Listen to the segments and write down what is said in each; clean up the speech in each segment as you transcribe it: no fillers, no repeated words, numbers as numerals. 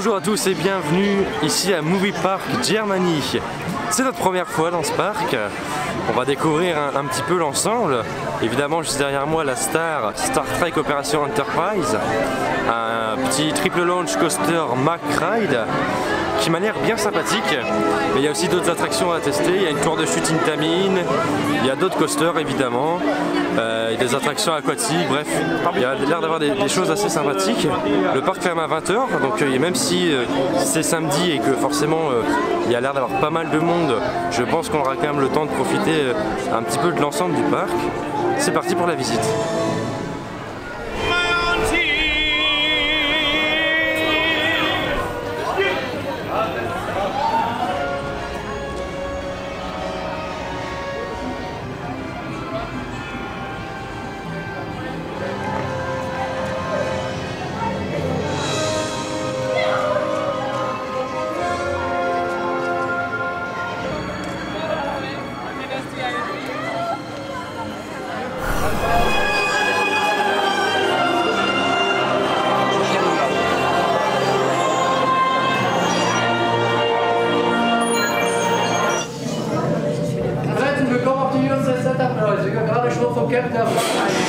Bonjour à tous et bienvenue ici à Movie Park Germany. C'est notre première fois dans ce parc. On va découvrir un petit peu l'ensemble. Évidemment, juste derrière moi, la Star Trek Opération Enterprise. Un petit triple launch coaster Mack Ride qui m'a l'air bien sympathique. Mais il y a aussi d'autres attractions à tester. Il y a une tour de chute Intamin, il y a d'autres coasters évidemment, des attractions aquatiques, bref, il y a l'air d'avoir des choses assez sympathiques. Le parc ferme à 20 h, donc même si c'est samedi et que forcément il y a l'air d'avoir pas mal de monde, je pense qu'on aura quand même le temps de profiter un petit peu de l'ensemble du parc. C'est parti pour la visite. Vom Captain ein.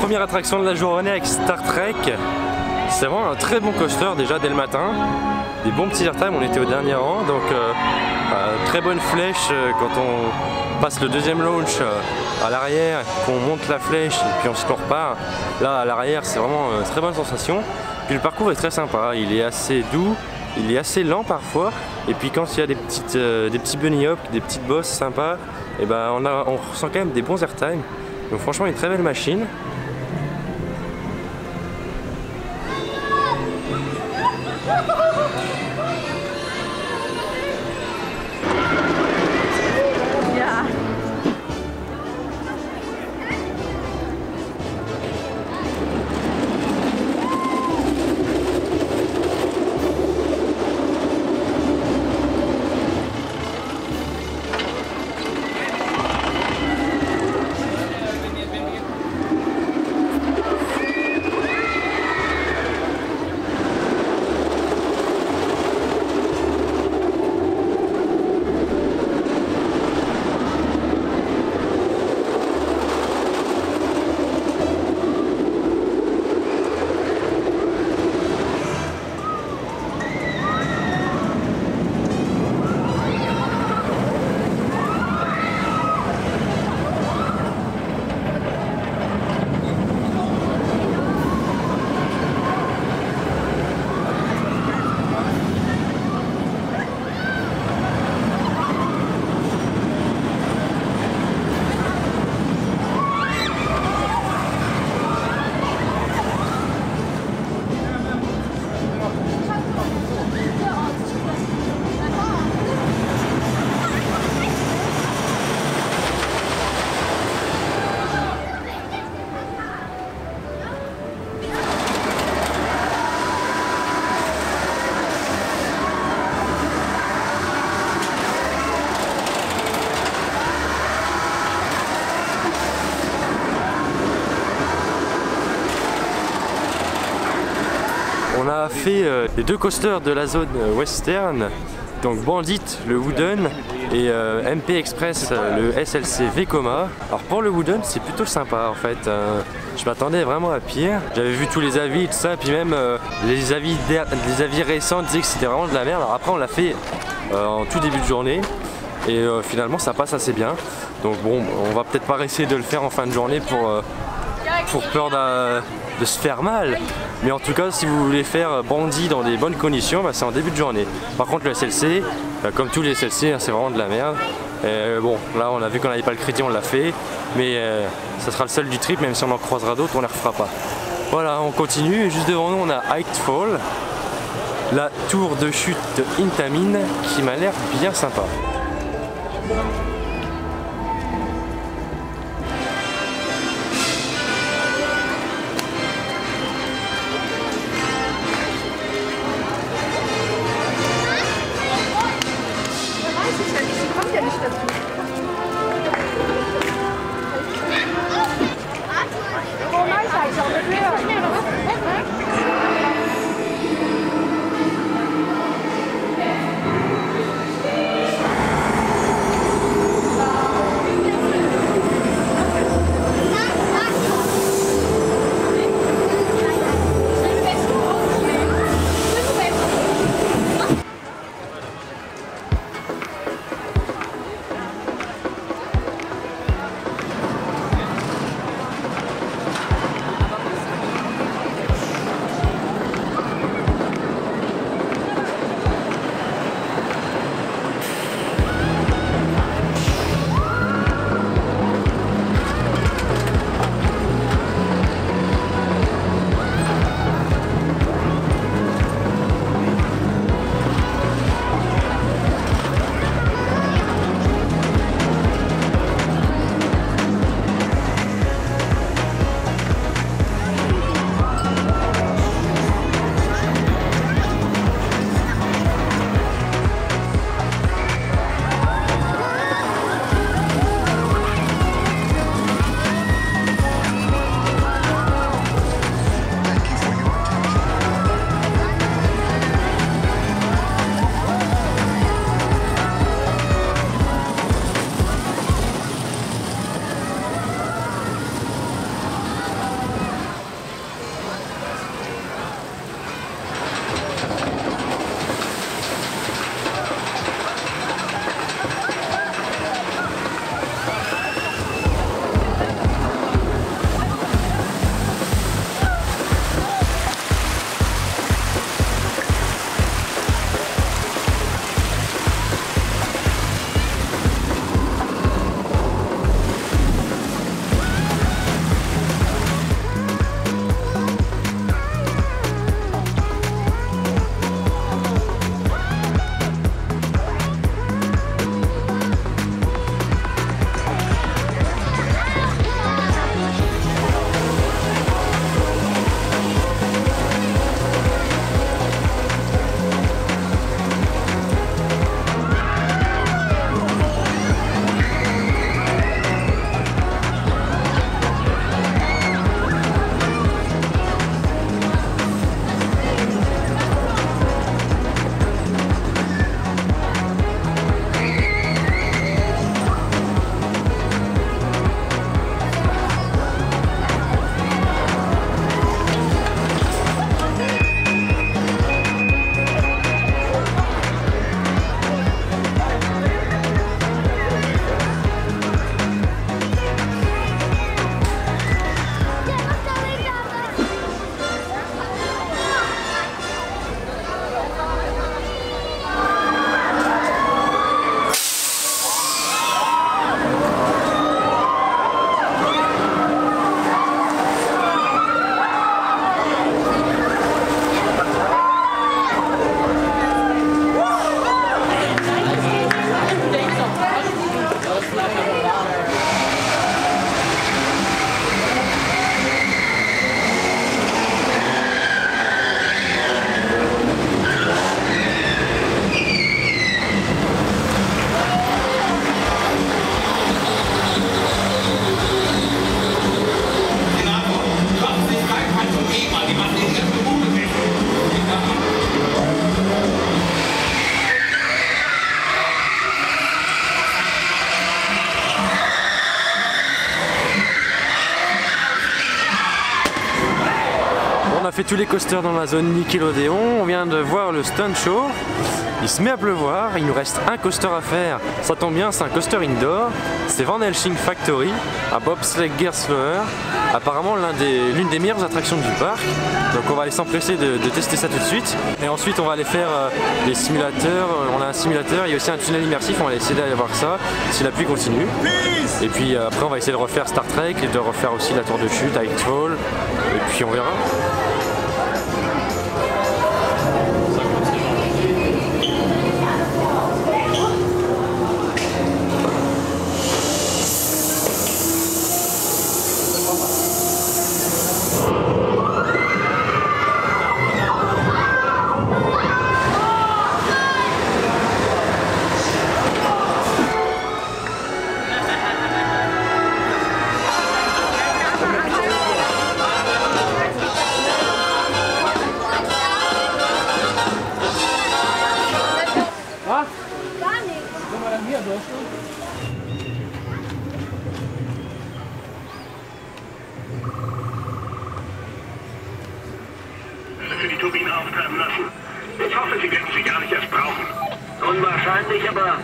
Première attraction de la journée avec Star Trek. C'est vraiment un très bon coaster déjà dès le matin. Des bons petits airtime, on était au dernier rang, donc très bonne flèche quand on passe le deuxième launch à l'arrière, qu'on monte la flèche et puis on se repart. Là à l'arrière c'est vraiment une très bonne sensation. Puis le parcours est très sympa, il est assez doux, il est assez lent parfois. Et puis quand il y a des petits bunny hop, des petites bosses sympas, et ben on ressent quand même des bons airtime. Donc franchement une très belle machine. On a fait les deux coasters de la zone western, donc Bandit, le Wooden, et MP Express, le SLC Vekoma. Alors pour le Wooden, c'est plutôt sympa en fait. Je m'attendais vraiment à pire. J'avais vu tous les avis et tout ça, puis même les avis récents disaient que c'était vraiment de la merde. Alors après on l'a fait en tout début de journée et finalement ça passe assez bien. Donc bon, on va peut-être pas essayer de le faire en fin de journée pour peur de se faire mal. Mais en tout cas, si vous voulez faire bandit dans des bonnes conditions, bah, c'est en début de journée. Par contre le SLC, comme tous les SLC, hein, c'est vraiment de la merde. Bon, là on a vu qu'on n'avait pas le crédit, on l'a fait. Mais ça sera le seul du trip, même si on en croisera d'autres, on les refera pas. Voilà, on continue. Et juste devant nous, on a Height-Fall, la tour de chute de Intamin, qui m'a l'air bien sympa. a fait tous les coasters dans la zone Nickelodeon, on vient de voir le stunt show. Il se met à pleuvoir, il nous reste un coaster à faire. Ça tombe bien, c'est un coaster indoor. C'est Van Helsing Factory, à bobsleigh Gerstlauer. Apparemment l'une des meilleures attractions du parc. Donc on va aller s'empresser de tester ça tout de suite. Et ensuite on va aller faire des simulateurs. On a un simulateur, il y a aussi un tunnel immersif, on va essayer d'aller voir ça si la pluie continue. Et puis après on va essayer de refaire Star Trek et de refaire aussi la tour de chute, Nightfall. Et puis on verra. Für die Turbine auftreiben lassen. Ich hoffe, Sie werden sie gar nicht erst brauchen. Unwahrscheinlich, aber...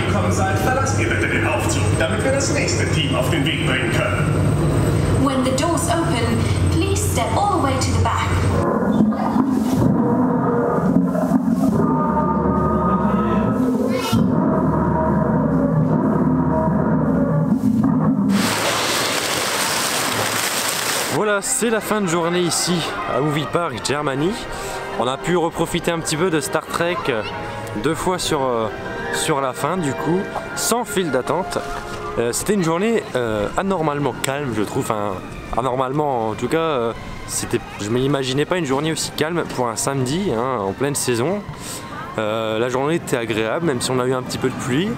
Willkommen seid, verlasst ihr bitte den Aufzug, damit wir das nächste Team auf den Weg bringen können. When the doors open, please step all the way to the back. Voilà, c'est la fin de journée ici à Movie Park Germany. On a pu reprofiter un petit peu de Star Trek 2 fois sur la fin du coup, sans file d'attente. C'était une journée anormalement calme je trouve, enfin, anormalement en tout cas, je ne m'imaginais pas une journée aussi calme pour un samedi hein, en pleine saison. La journée était agréable même si on a eu un petit peu de pluie.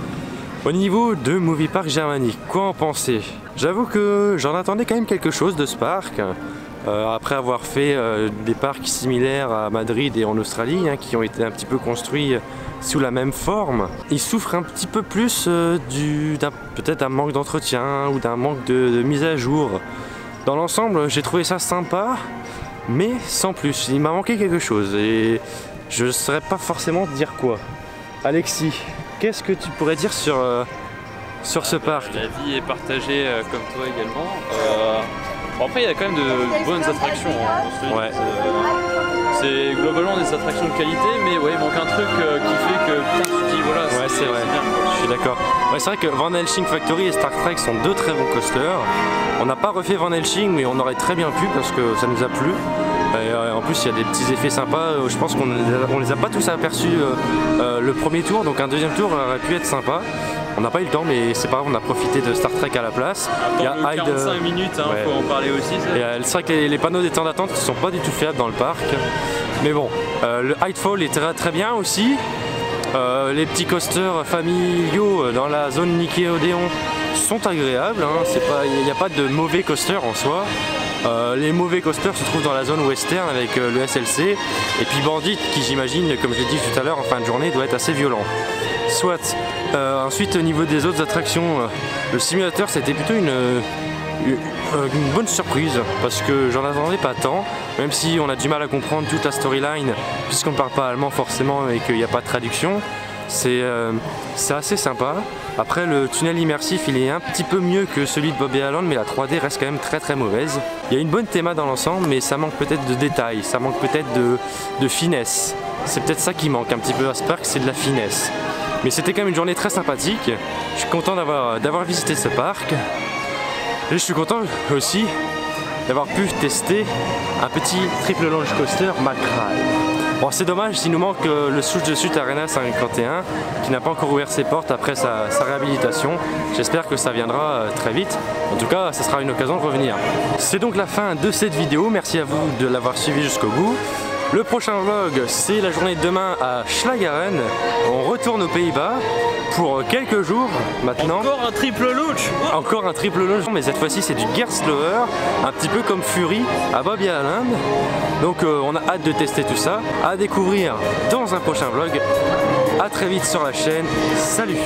Au niveau de Movie Park Germany, quoi en penser? J'avoue que j'en attendais quand même quelque chose de ce parc. Après avoir fait des parcs similaires à Madrid et en Australie, hein, qui ont été un petit peu construits sous la même forme, il souffre un petit peu plus peut-être d'un manque d'entretien ou d'un manque de mise à jour. Dans l'ensemble, j'ai trouvé ça sympa, mais sans plus. Il m'a manqué quelque chose et je ne saurais pas forcément dire quoi. Alexis, qu'est-ce que tu pourrais dire sur ce parc? La vie est partagée comme toi également. Bon, après, il y a quand même de bonnes attractions. Hein, ouais. C'est globalement des attractions de qualité, mais ouais, il manque un truc qui fait que putain, tu te dis voilà, ouais, c'est vrai. Bien, je suis d'accord. Ouais, c'est vrai que Van Helsing Factory et Star Trek sont deux très bons coasters. On n'a pas refait Van Helsing, mais on aurait très bien pu parce que ça nous a plu. Et en plus il y a des petits effets sympas, je pense qu'on les a pas tous aperçus le premier tour, donc un deuxième tour aurait pu être sympa. On n'a pas eu le temps mais c'est pas grave, on a profité de Star Trek à la place. Il y a 45 minutes, hein, ouais. Faut en parler aussi. C'est vrai que les panneaux des temps d'attente ne sont pas du tout fiables dans le parc. Mais bon, le Nightfall est très bien aussi. Les petits coasters familiaux dans la zone Nickelodeon sont agréables, hein. Il n'y a pas de mauvais coasters en soi. Les mauvais coasters se trouvent dans la zone western avec le SLC et puis Bandit qui j'imagine, comme je l'ai dit tout à l'heure en fin de journée, doit être assez violent. Soit. Ensuite au niveau des autres attractions, le simulateur c'était plutôt une bonne surprise parce que j'en attendais pas tant, même si on a du mal à comprendre toute la storyline puisqu'on ne parle pas allemand forcément et qu'il n'y a pas de traduction. C'est assez sympa. Après le tunnel immersif il est un petit peu mieux que celui de Bob Island, mais la 3D reste quand même très mauvaise. Il y a une bonne théma dans l'ensemble mais ça manque peut-être de détails, ça manque peut-être de finesse. C'est peut-être ça qui manque un petit peu à ce parc, c'est de la finesse. Mais c'était quand même une journée très sympathique. Je suis content d'avoir visité ce parc. Et je suis content aussi d'avoir pu tester un petit triple launch coaster Macrae. Bon, c'est dommage, il nous manque le Souche de Sud Arena 51 qui n'a pas encore ouvert ses portes après sa réhabilitation. J'espère que ça viendra très vite. En tout cas, ça sera une occasion de revenir. C'est donc la fin de cette vidéo. Merci à vous de l'avoir suivi jusqu'au bout. Le prochain vlog, c'est la journée de demain à Schlageren. On retourne aux Pays-Bas pour quelques jours maintenant. Encore un triple launch. Encore un triple launch, mais cette fois-ci c'est du Gerstlauer, un petit peu comme Fury à Bob Island. Donc on a hâte de tester tout ça, à découvrir dans un prochain vlog. A très vite sur la chaîne. Salut!